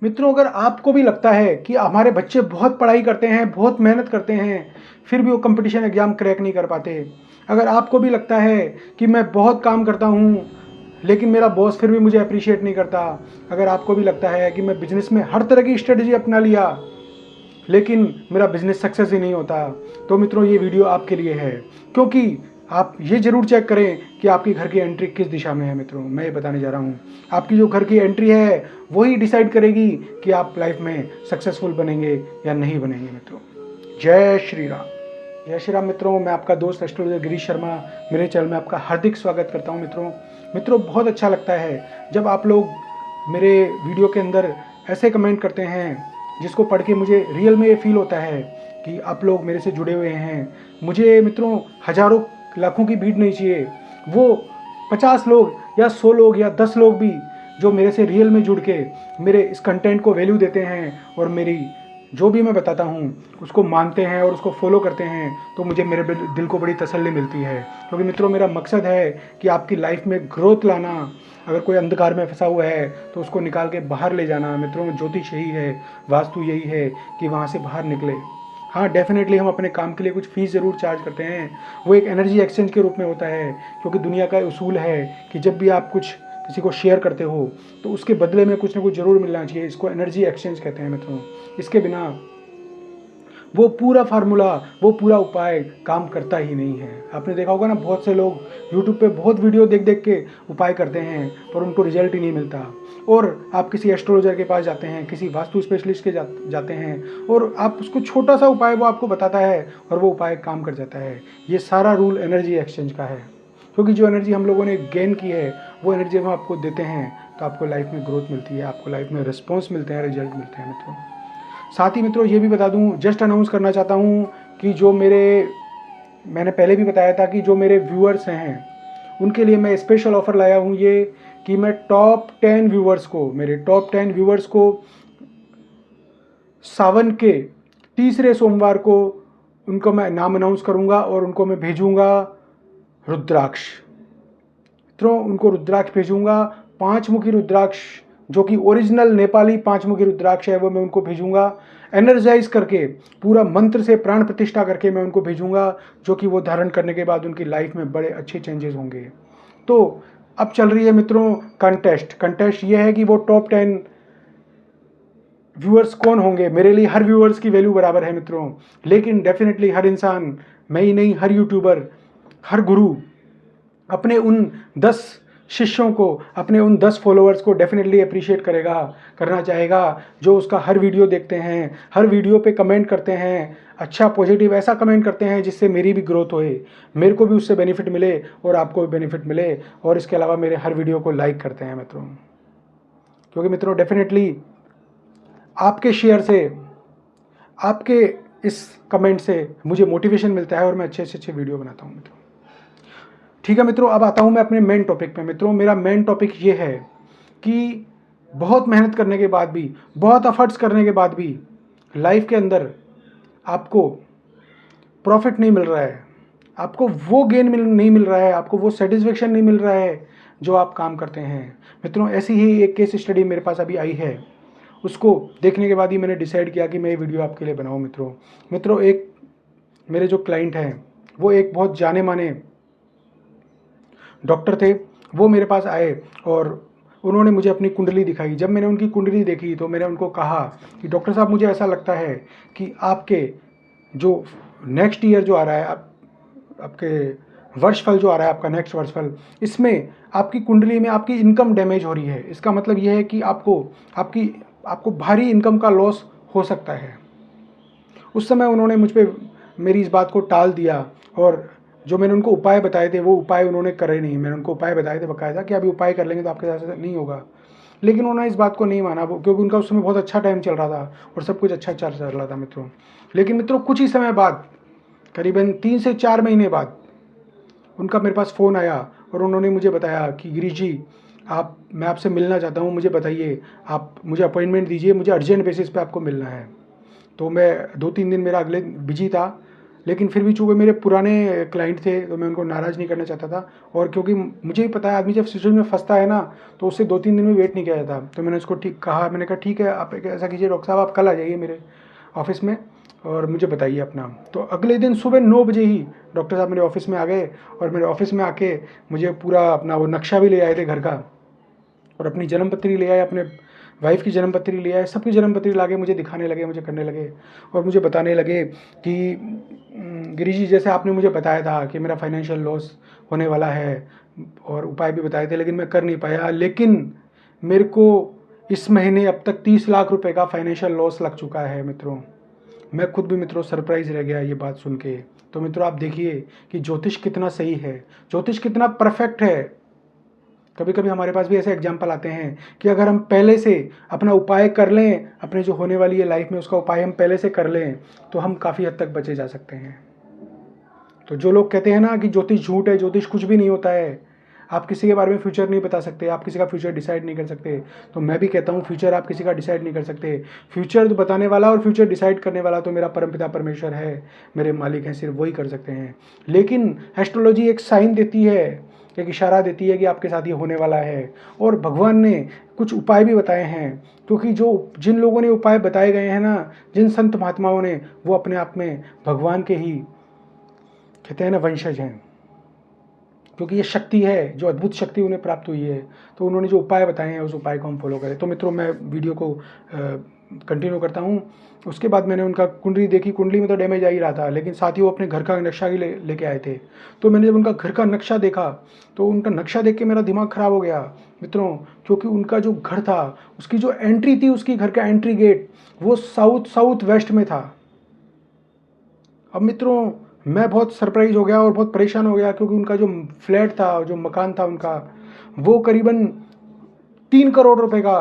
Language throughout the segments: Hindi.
मित्रों, अगर आपको भी लगता है कि हमारे बच्चे बहुत पढ़ाई करते हैं, बहुत मेहनत करते हैं, फिर भी वो कंपटीशन एग्ज़ाम क्रैक नहीं कर पाते, अगर आपको भी लगता है कि मैं बहुत काम करता हूँ लेकिन मेरा बॉस फिर भी मुझे अप्रिशिएट नहीं करता, अगर आपको भी लगता है कि मैं बिजनेस में हर तरह की स्ट्रेटजी अपना लिया लेकिन मेरा बिजनेस सक्सेस ही नहीं होता, तो मित्रों ये वीडियो आपके लिए है। क्योंकि आप ये ज़रूर चेक करें कि आपकी घर की एंट्री किस दिशा में है। मित्रों, मैं ये बताने जा रहा हूँ, आपकी जो घर की एंट्री है वही डिसाइड करेगी कि आप लाइफ में सक्सेसफुल बनेंगे या नहीं बनेंगे। मित्रों, जय श्री राम। जय श्री राम। मित्रों, मैं आपका दोस्त एस्ट्रोलॉजर गिरीश शर्मा मेरे चैनल में आपका हार्दिक स्वागत करता हूँ। मित्रों, बहुत अच्छा लगता है जब आप लोग मेरे वीडियो के अंदर ऐसे कमेंट करते हैं जिसको पढ़ के मुझे रियल में ये फील होता है कि आप लोग मेरे से जुड़े हुए हैं। मुझे मित्रों हज़ारों लाखों की भीड़ नहीं चाहिए, वो 50 लोग या 100 लोग या 10 लोग भी जो मेरे से रियल में जुड़ के मेरे इस कंटेंट को वैल्यू देते हैं और मेरी जो भी मैं बताता हूँ उसको मानते हैं और उसको फॉलो करते हैं, तो मुझे मेरे दिल को बड़ी तसल्ली मिलती है। क्योंकि मित्रों मेरा मकसद है कि आपकी लाइफ में ग्रोथ लाना। अगर कोई अंधकार में फंसा हुआ है तो उसको निकाल के बाहर ले जाना। मित्रों, ज्योतिष यही है, वास्तु यही है कि वहाँ से बाहर निकले। हाँ, डेफिनेटली हम अपने काम के लिए कुछ फीस ज़रूर चार्ज करते हैं, वो एक एनर्जी एक्सचेंज के रूप में होता है। क्योंकि दुनिया का उसूल है कि जब भी आप कुछ किसी को शेयर करते हो तो उसके बदले में कुछ ना कुछ ज़रूर मिलना चाहिए। इसको एनर्जी एक्सचेंज कहते हैं। मित्रों, इसके बिना वो पूरा फार्मूला, वो पूरा उपाय काम करता ही नहीं है। आपने देखा होगा ना, बहुत से लोग यूट्यूब पे बहुत वीडियो देख देख के उपाय करते हैं पर उनको रिजल्ट ही नहीं मिलता। और आप किसी एस्ट्रोलॉजर के पास जाते हैं, किसी वास्तु स्पेशलिस्ट के जाते हैं और आप उसको छोटा सा उपाय वो आपको बताता है और वो उपाय काम कर जाता है। ये सारा रूल एनर्जी एक्सचेंज का है। क्योंकि जो एनर्जी हम लोगों ने गेन की है वो एनर्जी हम आपको देते हैं तो आपको लाइफ में ग्रोथ मिलती है, आपको लाइफ में रिस्पॉन्स मिलते हैं, रिजल्ट मिलते हैं। मित्रों, साथ ही मित्रों ये भी बता दूं, जस्ट अनाउंस करना चाहता हूं कि मैंने पहले भी बताया था कि जो मेरे व्यूअर्स हैं उनके लिए मैं स्पेशल ऑफर लाया हूं, ये कि मैं मेरे टॉप 10 व्यूअर्स को सावन के तीसरे सोमवार को उनको मैं नाम अनाउंस करूंगा और उनको मैं भेजूंगा रुद्राक्ष। मित्रों, उनको रुद्राक्ष भेजूंगा, 5 मुखी रुद्राक्ष, जो कि ओरिजिनल नेपाली 5 मुखी रुद्राक्ष है, वो मैं उनको भेजूंगा एनर्जाइज करके, पूरा मंत्र से प्राण प्रतिष्ठा करके मैं उनको भेजूंगा, जो कि वो धारण करने के बाद उनकी लाइफ में बड़े अच्छे चेंजेस होंगे। तो अब चल रही है मित्रों कंटेस्ट ये है कि वो टॉप 10 व्यूअर्स कौन होंगे। मेरे लिए हर व्यूअर्स की वैल्यू बराबर है मित्रों, लेकिन डेफिनेटली हर इंसान, मैं ही नहीं, हर यूट्यूबर, हर गुरु अपने उन 10 शिष्यों को, अपने उन 10 फॉलोअर्स को डेफिनेटली अप्रिशिएट करना चाहेगा, जो उसका हर वीडियो देखते हैं, हर वीडियो पे कमेंट करते हैं, अच्छा पॉजिटिव ऐसा कमेंट करते हैं जिससे मेरी भी ग्रोथ होए, मेरे को भी उससे बेनिफिट मिले और आपको भी बेनिफिट मिले, और इसके अलावा मेरे हर वीडियो को लाइक करते हैं। मित्रों, क्योंकि मित्रों डेफिनेटली आपके शेयर से, आपके इस कमेंट से मुझे मोटिवेशन मिलता है और मैं अच्छे से अच्छे वीडियो बनाता हूँ। मित्रों, ठीक है मित्रों, अब आता हूँ मैं अपने मेन टॉपिक पे। मित्रों, मेरा मेन टॉपिक ये है कि बहुत मेहनत करने के बाद भी, बहुत एफर्ट्स करने के बाद भी लाइफ के अंदर आपको प्रॉफिट नहीं मिल रहा है, आपको वो नहीं मिल रहा है, आपको वो सेटिस्फेक्शन नहीं मिल रहा है जो आप काम करते हैं। मित्रों, ऐसी ही एक केस स्टडी मेरे पास अभी आई है, उसको देखने के बाद ही मैंने डिसाइड किया कि मैं ये वीडियो आपके लिए बनाऊँ। मित्रों, एक मेरे जो क्लाइंट हैं वो एक बहुत जाने माने डॉक्टर थे। वो मेरे पास आए और उन्होंने मुझे अपनी कुंडली दिखाई। जब मैंने उनकी कुंडली देखी तो मैंने उनको कहा कि डॉक्टर साहब, मुझे ऐसा लगता है कि आपके जो नेक्स्ट ईयर जो आ रहा है, आपके वर्षफल जो आ रहा है, आपका नेक्स्ट वर्षफल, इसमें आपकी कुंडली में आपकी इनकम डैमेज हो रही है। इसका मतलब यह है कि आपको भारी इनकम का लॉस हो सकता है। उस समय उन्होंने मुझ पर मेरी इस बात को टाल दिया और जो मैंने उनको उपाय बताए थे वो उपाय उन्होंने करे नहीं। मैंने उनको उपाय बताए थे बकायदा कि अभी उपाय कर लेंगे तो आपके साथ नहीं होगा, लेकिन उन्होंने इस बात को नहीं माना, वो क्योंकि उनका उस समय बहुत अच्छा टाइम चल रहा था और सब कुछ अच्छा चल रहा था। मित्रों, लेकिन मित्रों कुछ ही समय बाद, करीबन 3 से 4 महीने बाद, उनका मेरे पास फ़ोन आया और उन्होंने मुझे बताया कि गिरीश जी, मैं आपसे मिलना चाहता हूँ, मुझे बताइए, आप मुझे अपॉइंटमेंट दीजिए, मुझे अर्जेंट बेसिस पे आपको मिलना है। तो मैं 2-3 दिन मेरा अगले बिजी था, लेकिन फिर भी चूँकि मेरे पुराने क्लाइंट थे तो मैं उनको नाराज़ नहीं करना चाहता था, और क्योंकि मुझे भी पता है आदमी जब सिचुएशन में फंसता है ना तो उससे 2-3 दिन में वेट नहीं किया जाता। तो मैंने उसको ठीक कहा, मैंने कहा ठीक है आप ऐसा कीजिए डॉक्टर साहब, आप कल आ जाइए मेरे ऑफिस में और मुझे बताइए अपना। तो अगले दिन सुबह 9 बजे ही डॉक्टर साहब मेरे ऑफिस में आ गए, और मेरे ऑफिस में आके मुझे पूरा अपना वो नक्शा भी ले आए थे घर का, और अपनी जन्म पत्री ले आए, अपने वाइफ की जन्म पत्री ले आए, सबकी जन्म पत्री ला के मुझे दिखाने लगे, मुझे करने लगे, और मुझे बताने लगे कि गिरीश जी जैसे आपने मुझे बताया था कि मेरा फाइनेंशियल लॉस होने वाला है, और उपाय भी बताए थे, लेकिन मैं कर नहीं पाया। लेकिन मेरे को इस महीने अब तक 30 लाख रुपए का फाइनेंशियल लॉस लग चुका है मित्रों। मैं खुद भी मित्रों सरप्राइज रह गया ये बात सुन के। तो मित्रों आप देखिए कि ज्योतिष कितना सही है, ज्योतिष कितना परफेक्ट है। कभी कभी हमारे पास भी ऐसे एग्जाम्पल आते हैं कि अगर हम पहले से अपना उपाय कर लें, अपने जो होने वाली है लाइफ में उसका उपाय हम पहले से कर लें, तो हम काफ़ी हद तक बचे जा सकते हैं। तो जो लोग कहते हैं ना कि ज्योतिष झूठ है, ज्योतिष कुछ भी नहीं होता है, आप किसी के बारे में फ्यूचर नहीं बता सकते, आप किसी का फ्यूचर डिसाइड नहीं कर सकते, तो मैं भी कहता हूँ फ्यूचर आप किसी का डिसाइड नहीं कर सकते। फ्यूचर बताने वाला और फ्यूचर डिसाइड करने वाला तो मेरा परमपिता परमेश्वर है, मेरे मालिक हैं, सिर्फ वही कर सकते हैं। लेकिन एस्ट्रोलॉजी एक साइन देती है, एक इशारा देती है कि आपके साथ ये होने वाला है, और भगवान ने कुछ उपाय भी बताए हैं, क्योंकि जिन लोगों ने उपाय बताए गए हैं ना, जिन संत महात्माओं ने, वो अपने आप में भगवान के ही कहते हैं ना वंशज हैं, क्योंकि ये शक्ति है, जो अद्भुत शक्ति उन्हें प्राप्त हुई है। तो उन्होंने जो उपाय बताए हैं उस उपाय को हम फॉलो करें। तो मित्रों मैं वीडियो को कंटिन्यू करता हूँ। उसके बाद मैंने उनका कुंडली देखी, कुंडली में तो डैमेज आ ही रहा था, लेकिन साथ ही वो अपने घर का नक्शा भी लेके आए थे। तो मैंने जब उनका घर का नक्शा देखा तो उनका नक्शा देख के मेरा दिमाग ख़राब हो गया मित्रों, क्योंकि उनका जो घर था, उसकी जो एंट्री थी, उसकी घर का एंट्री गेट वो साउथ वेस्ट में था। अब मित्रों मैं बहुत सरप्राइज हो गया और बहुत परेशान हो गया, क्योंकि उनका जो फ्लैट था, जो मकान था उनका, वो करीबन 3 करोड़ रुपए का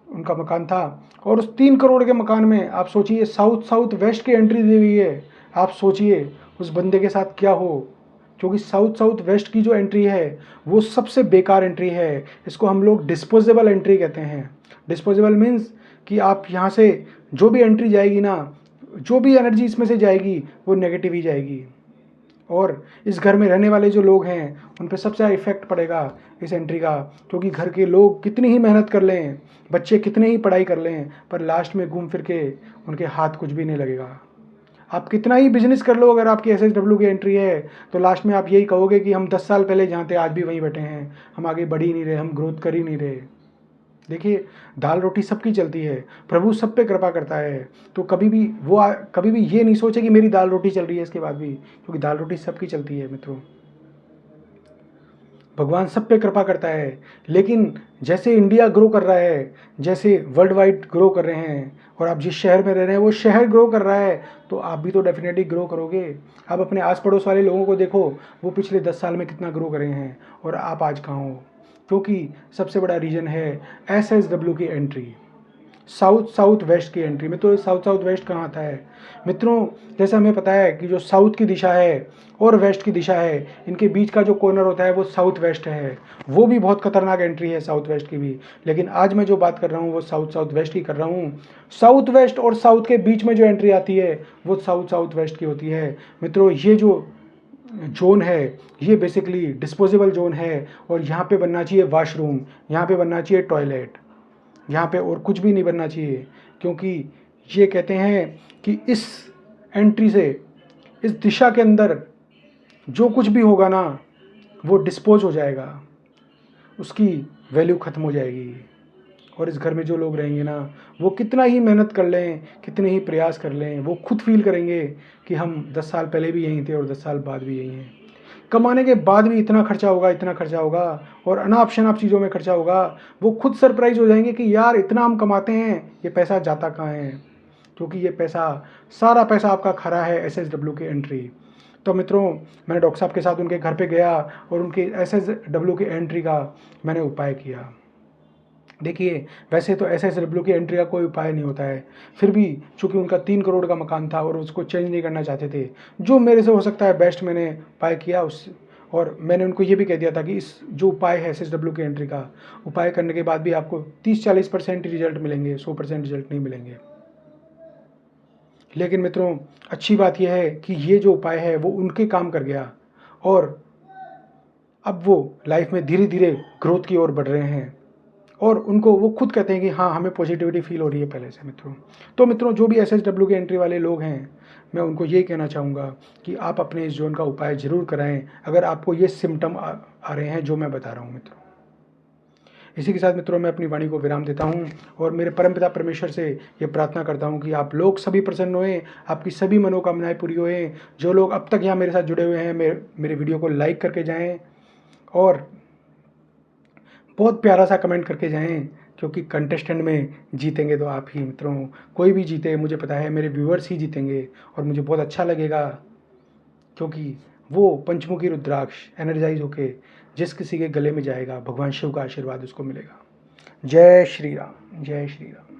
उनका मकान था। और उस 3 करोड़ के मकान में आप सोचिए साउथ वेस्ट की एंट्री दी हुई है। आप सोचिए उस बंदे के साथ क्या हो, क्योंकि साउथ वेस्ट की जो एंट्री है वो सबसे बेकार एंट्री है। इसको हम लोग डिस्पोजेबल एंट्री कहते हैं। डिस्पोजेबल मीन्स कि आप यहाँ से जो भी एंट्री जाएगी ना, जो भी एनर्जी इसमें से जाएगी वो नेगेटिव ही जाएगी, और इस घर में रहने वाले जो लोग हैं उन पर सबसे ज़्यादा इफेक्ट पड़ेगा इस एंट्री का। क्योंकि घर के लोग कितनी ही मेहनत कर लें, बच्चे कितने ही पढ़ाई कर लें, पर लास्ट में घूम फिर के उनके हाथ कुछ भी नहीं लगेगा। आप कितना ही बिजनेस कर लो, अगर आपकी SSW की एंट्री है तो लास्ट में आप यही कहोगे कि हम 10 साल पहले जहाँ थे आज भी वहीं बैठे हैं, हम आगे बढ़ ही नहीं रहे, हम ग्रोथ कर ही नहीं रहे। देखिए दाल रोटी सबकी चलती है, प्रभु सब पे कृपा करता है। तो कभी भी ये नहीं सोचे कि मेरी दाल रोटी चल रही है इसके बाद भी, क्योंकि दाल रोटी सबकी चलती है मित्रों। भगवान सब पे कृपा करता है। लेकिन जैसे इंडिया ग्रो कर रहा है, जैसे वर्ल्ड वाइड ग्रो कर रहे हैं, और आप जिस शहर में रह रहे हैं वो शहर ग्रो कर रहा है, तो आप भी तो डेफिनेटली ग्रो करोगे। आप अपने आस पड़ोस वाले लोगों को देखो, वो पिछले 10 साल में कितना ग्रो करे हैं, और आप आज कहाँ हो। क्योंकि सबसे बड़ा रीज़न है SSW की एंट्री, साउथ वेस्ट की एंट्री में। तो साउथ वेस्ट कहाँ आता है मित्रों? जैसा हमें पता है कि जो साउथ की दिशा है और वेस्ट की दिशा है, इनके बीच का जो कॉर्नर होता है वो साउथ वेस्ट है। वो भी बहुत खतरनाक एंट्री है साउथ वेस्ट की भी, लेकिन आज मैं जो बात कर रहा हूँ वो साउथ वेस्ट की कर रहा हूँ। साउथ वेस्ट और साउथ के बीच में जो एंट्री आती है वो साउथ वेस्ट की होती है मित्रों। ये जो जोन है ये बेसिकली डिस्पोजेबल जोन है, और यहाँ पे बनना चाहिए वॉशरूम, यहाँ पे बनना चाहिए टॉयलेट, यहाँ पे और कुछ भी नहीं बनना चाहिए। क्योंकि ये कहते हैं कि इस एंट्री से, इस दिशा के अंदर जो कुछ भी होगा ना वो डिस्पोज हो जाएगा, उसकी वैल्यू ख़त्म हो जाएगी। और इस घर में जो लोग रहेंगे ना, वो कितना ही मेहनत कर लें, कितने ही प्रयास कर लें, वो खुद फील करेंगे कि हम 10 साल पहले भी यहीं थे और 10 साल बाद भी यहीं हैं। कमाने के बाद भी इतना खर्चा होगा, और अनाप शनाप चीज़ों में खर्चा होगा। वो खुद सरप्राइज हो जाएंगे कि यार इतना हम कमाते हैं, ये पैसा जाता कहाँ है, क्योंकि ये पैसा, सारा पैसा आपका खरा है SSW की एंट्री। तो मित्रों मैंने डॉक्टर साहब के साथ उनके घर पे गया और उनके SSW की एंट्री का मैंने उपाय किया। देखिए वैसे तो SSW की एंट्री का कोई उपाय नहीं होता है, फिर भी चूंकि उनका 3 करोड़ का मकान था और उसको चेंज नहीं करना चाहते थे, जो मेरे से हो सकता है बेस्ट मैंने उपाय किया उस। और मैंने उनको ये भी कह दिया था कि इस जो उपाय है SSW की एंट्री का, उपाय करने के बाद भी आपको 30-40% रिजल्ट मिलेंगे, 100% रिजल्ट नहीं मिलेंगे। लेकिन मित्रों अच्छी बात यह है कि ये जो उपाय है वो उनके काम कर गया और अब वो लाइफ में धीरे धीरे ग्रोथ की ओर बढ़ रहे हैं और उनको वो खुद कहते हैं कि हाँ हमें पॉजिटिविटी फील हो रही है पहले से मित्रों। तो मित्रों जो भी SHW के एंट्री वाले लोग हैं मैं उनको यही कहना चाहूँगा कि आप अपने इस जोन का उपाय ज़रूर कराएं अगर आपको ये सिम्टम आ रहे हैं जो मैं बता रहा हूँ मित्रों। इसी के साथ मित्रों मैं अपनी वाणी को विराम देता हूँ और मेरे परमपिता परमेश्वर से ये प्रार्थना करता हूँ कि आप लोग सभी प्रसन्न होएं, आपकी सभी मनोकामनाएं पूरी होएं। जो लोग अब तक यहाँ मेरे साथ जुड़े हुए हैं मेरे वीडियो को लाइक करके जाएं और बहुत प्यारा सा कमेंट करके जाएं, क्योंकि कंटेस्टेंट में जीतेंगे तो आप ही मित्रों। कोई भी जीते मुझे पता है मेरे व्यूअर्स ही जीतेंगे और मुझे बहुत अच्छा लगेगा, क्योंकि वो पंचमुखी रुद्राक्ष एनर्जाइज होके जिस किसी के गले में जाएगा भगवान शिव का आशीर्वाद उसको मिलेगा। जय श्री राम, जय श्री राम।